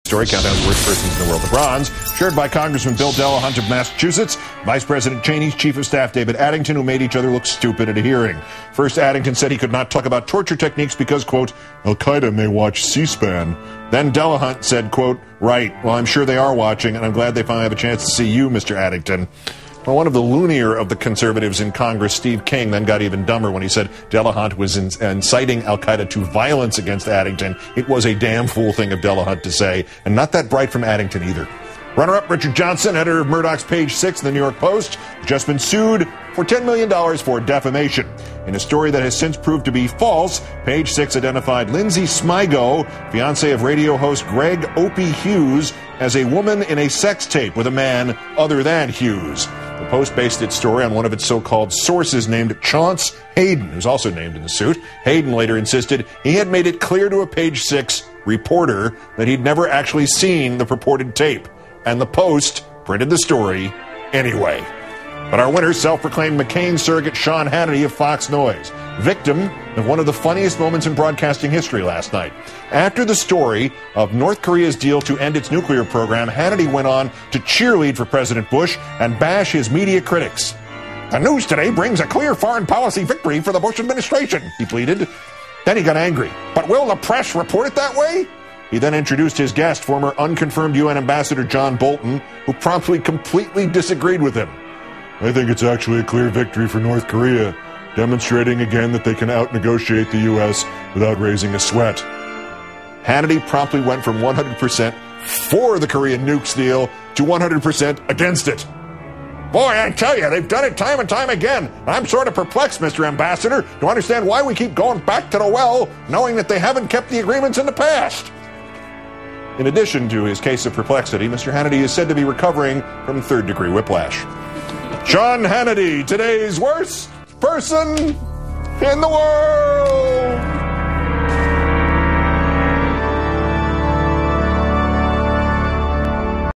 Story countdown's worst persons in the world. The bronze, shared by Congressman Bill Delahunt of Massachusetts, Vice President Cheney's Chief of Staff David Addington, who made each other look stupid at a hearing. First, Addington said he could not talk about torture techniques because, quote, Al-Qaeda may watch C-SPAN. Then Delahunt said, quote, right, well, I'm sure they are watching, and I'm glad they finally have a chance to see you, Mr. Addington. Well, one of the loonier of the conservatives in Congress, Steve King, then got even dumber when he said Delahunt was inciting al-Qaeda to violence against Addington. It was a damn fool thing of Delahunt to say, and not that bright from Addington either. Runner-up Richard Johnson, editor of Murdoch's Page Six of the New York Post, has just been sued for $10 million for defamation. In a story that has since proved to be false, Page Six identified Lindsay Smigo, fiancée of radio host Greg Opie Hughes, as a woman in a sex tape with a man other than Hughes. The Post based its story on one of its so-called sources named Chauncey Hayden, who's also named in the suit. Hayden later insisted he had made it clear to a Page Six reporter that he'd never actually seen the purported tape. And the Post printed the story anyway. But our winner, self-proclaimed McCain surrogate Sean Hannity of Fox News, victim of one of the funniest moments in broadcasting history last night. After the story of North Korea's deal to end its nuclear program, Hannity went on to cheerlead for President Bush and bash his media critics. The news today brings a clear foreign policy victory for the Bush administration, he pleaded. Then he got angry. But will the press report it that way? He then introduced his guest, former unconfirmed UN Ambassador John Bolton, who promptly completely disagreed with him. I think it's actually a clear victory for North Korea, demonstrating again that they can out-negotiate the U.S. without raising a sweat. Hannity promptly went from 100% for the Korean nukes deal to 100% against it. Boy, I tell you, they've done it time and time again. I'm sort of perplexed, Mr. Ambassador, to understand why we keep going back to the well, knowing that they haven't kept the agreements in the past. In addition to his case of perplexity, Mr. Hannity is said to be recovering from third-degree whiplash. Sean Hannity, today's worst person in the world.